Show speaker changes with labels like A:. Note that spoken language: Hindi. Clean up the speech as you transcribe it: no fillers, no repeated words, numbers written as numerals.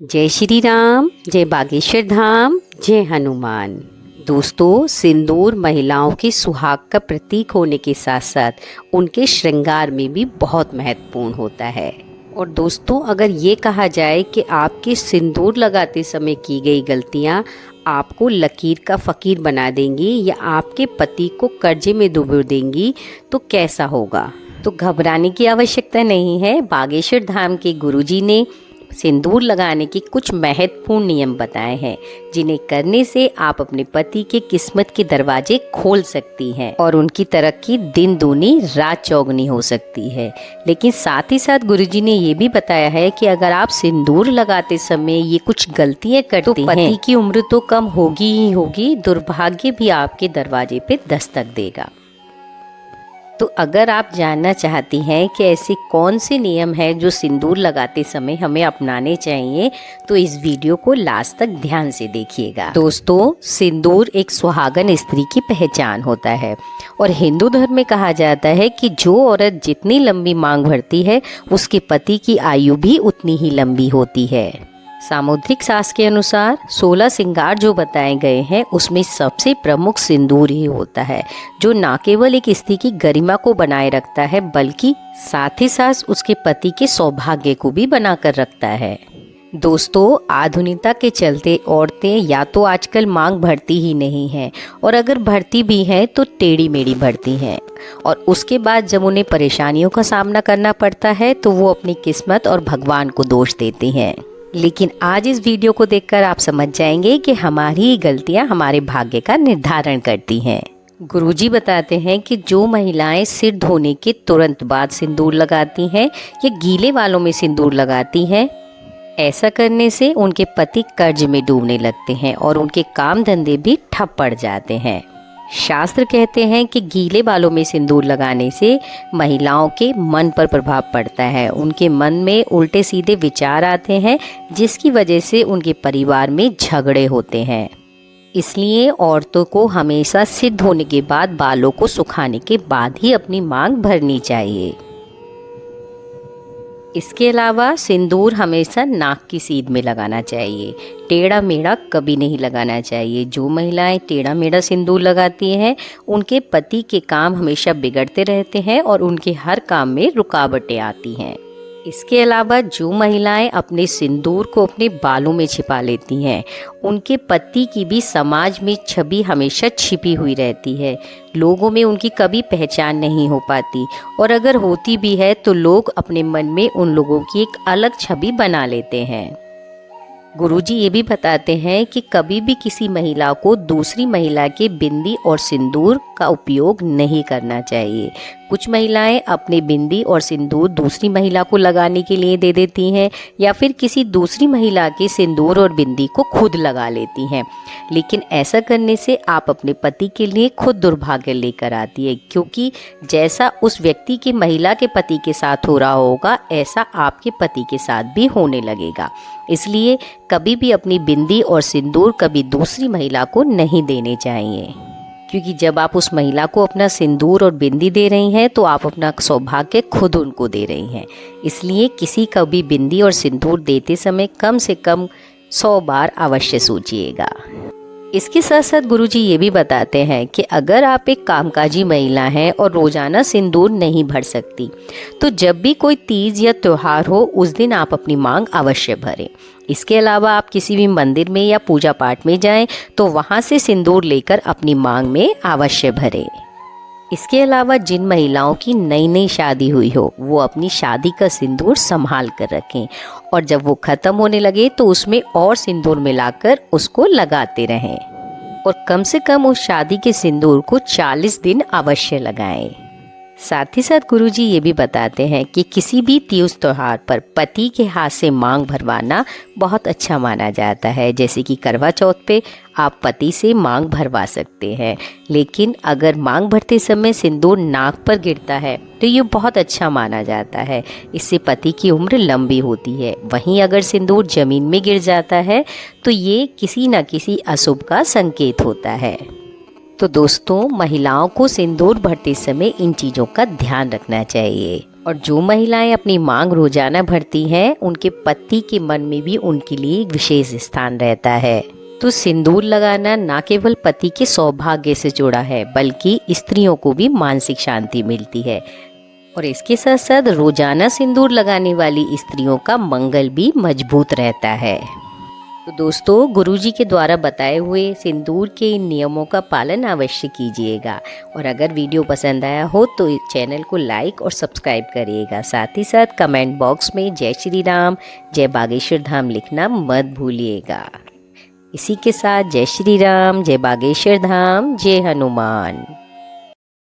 A: जय श्री राम, जय बागेश्वर धाम, जय हनुमान। दोस्तों, सिंदूर महिलाओं के सुहाग का प्रतीक होने के साथ साथ उनके श्रृंगार में भी बहुत महत्वपूर्ण होता है। और दोस्तों, अगर ये कहा जाए कि आपके सिंदूर लगाते समय की गई गलतियाँ आपको लकीर का फ़कीर बना देंगी या आपके पति को कर्जे में डुबो देंगी तो कैसा होगा? तो घबराने की आवश्यकता नहीं है। बागेश्वर धाम के गुरुजी ने सिंदूर लगाने के कुछ महत्वपूर्ण नियम बताए हैं, जिन्हें करने से आप अपने पति के किस्मत के दरवाजे खोल सकती हैं और उनकी तरक्की दिन दूनी रात चौगनी हो सकती है। लेकिन साथ ही साथ गुरुजी ने ये भी बताया है कि अगर आप सिंदूर लगाते समय ये कुछ गलतियां करते हैं तो पति की उम्र तो कम होगी ही होगी, दुर्भाग्य भी आपके दरवाजे पे दस्तक देगा। तो अगर आप जानना चाहती हैं कि ऐसे कौन से नियम हैं जो सिंदूर लगाते समय हमें अपनाने चाहिए, तो इस वीडियो को लास्ट तक ध्यान से देखिएगा। दोस्तों, सिंदूर एक सुहागन स्त्री की पहचान होता है और हिंदू धर्म में कहा जाता है कि जो औरत जितनी लंबी मांग भरती है उसके पति की आयु भी उतनी ही लंबी होती है। सामुद्रिक शास्त्र के अनुसार 16 श्रृंगार जो बताए गए हैं उसमें सबसे प्रमुख सिंदूर ही होता है, जो न केवल एक स्त्री की गरिमा को बनाए रखता है बल्कि साथ ही साथ उसके पति के सौभाग्य को भी बनाकर रखता है। दोस्तों, आधुनिकता के चलते औरतें या तो आजकल मांग भरती ही नहीं हैं और अगर भरती भी हैं तो टेढ़ी मेढ़ी भरती हैं और उसके बाद जब उन्हें परेशानियों का सामना करना पड़ता है तो वो अपनी किस्मत और भगवान को दोष देती हैं। लेकिन आज इस वीडियो को देखकर आप समझ जाएंगे कि हमारी गलतियां हमारे भाग्य का निर्धारण करती हैं। गुरुजी बताते हैं कि जो महिलाएं सिर धोने के तुरंत बाद सिंदूर लगाती हैं या गीले वालों में सिंदूर लगाती हैं, ऐसा करने से उनके पति कर्ज में डूबने लगते हैं और उनके काम धंधे भी ठप पड़ जाते हैं। शास्त्र कहते हैं कि गीले बालों में सिंदूर लगाने से महिलाओं के मन पर प्रभाव पड़ता है। उनके मन में उल्टे सीधे विचार आते हैं, जिसकी वजह से उनके परिवार में झगड़े होते हैं। इसलिए औरतों को हमेशा सिर धोने के बाद बालों को सुखाने के बाद ही अपनी मांग भरनी चाहिए। इसके अलावा सिंदूर हमेशा नाक की सीध में लगाना चाहिए, टेढ़ा मेढ़ा कभी नहीं लगाना चाहिए। जो महिलाएं टेढ़ा मेढ़ा सिंदूर लगाती हैं उनके पति के काम हमेशा बिगड़ते रहते हैं और उनके हर काम में रुकावटें आती हैं। इसके अलावा जो महिलाएं अपने सिंदूर को अपने बालों में छिपा लेती हैं उनके पति की भी समाज में छवि हमेशा छिपी हुई रहती है। लोगों में उनकी कभी पहचान नहीं हो पाती और अगर होती भी है तो लोग अपने मन में उन लोगों की एक अलग छवि बना लेते हैं। गुरुजी ये भी बताते हैं कि कभी भी किसी महिला को दूसरी महिला के बिंदी और सिंदूर का उपयोग नहीं करना चाहिए। कुछ महिलाएं अपने बिंदी और सिंदूर दूसरी महिला को लगाने के लिए दे देती हैं या फिर किसी दूसरी महिला के सिंदूर और बिंदी को खुद लगा लेती हैं, लेकिन ऐसा करने से आप अपने पति के लिए खुद दुर्भाग्य लेकर आती है, क्योंकि जैसा उस व्यक्ति के महिला के पति के साथ हो रहा होगा ऐसा आपके पति के साथ भी होने लगेगा। इसलिए कभी भी अपनी बिंदी और सिंदूर कभी दूसरी महिला को नहीं देने चाहिए, क्योंकि जब आप उस महिला को अपना सिंदूर और बिंदी दे रही हैं तो आप अपना सौभाग्य खुद उनको दे रही हैं। इसलिए किसी का भी बिंदी और सिंदूर देते समय कम से कम 100 बार अवश्य सोचिएगा। इसके साथ साथ गुरुजी ये भी बताते हैं कि अगर आप एक कामकाजी महिला हैं और रोजाना सिंदूर नहीं भर सकती तो जब भी कोई तीज या त्योहार हो उस दिन आप अपनी मांग अवश्य भरें। इसके अलावा आप किसी भी मंदिर में या पूजा पाठ में जाएं तो वहां से सिंदूर लेकर अपनी मांग में अवश्य भरें। इसके अलावा जिन महिलाओं की नई नई शादी हुई हो वो अपनी शादी का सिंदूर संभाल कर रखें और जब वो ख़त्म होने लगे तो उसमें और सिंदूर मिलाकर उसको लगाते रहें और कम से कम उस शादी के सिंदूर को 40 दिन अवश्य लगाएं। साथ ही साथ गुरुजी ये भी बताते हैं कि किसी भी तीज त्योहार पर पति के हाथ से मांग भरवाना बहुत अच्छा माना जाता है। जैसे कि करवा चौथ पे आप पति से मांग भरवा सकते हैं, लेकिन अगर मांग भरते समय सिंदूर नाक पर गिरता है तो ये बहुत अच्छा माना जाता है, इससे पति की उम्र लंबी होती है। वहीं अगर सिंदूर जमीन में गिर जाता है तो ये किसी न किसी अशुभ का संकेत होता है। तो दोस्तों, महिलाओं को सिंदूर भरते समय इन चीज़ों का ध्यान रखना चाहिए। और जो महिलाएं अपनी मांग रोजाना भरती हैं, उनके पति के मन में भी उनके लिए एक विशेष स्थान रहता है। तो सिंदूर लगाना न केवल पति के सौभाग्य से जुड़ा है, बल्कि स्त्रियों को भी मानसिक शांति मिलती है। और इसके साथ साथ रोजाना सिंदूर लगाने वाली स्त्रियों का मंगल भी मजबूत रहता है। तो दोस्तों, गुरुजी के द्वारा बताए हुए सिंदूर के इन नियमों का पालन अवश्य कीजिएगा। और अगर वीडियो पसंद आया हो तो इस चैनल को लाइक और सब्सक्राइब करिएगा। साथ ही साथ कमेंट बॉक्स में जय श्री राम, जय बागेश्वर धाम लिखना मत भूलिएगा। इसी के साथ जय श्री राम, जय बागेश्वर धाम, जय हनुमान।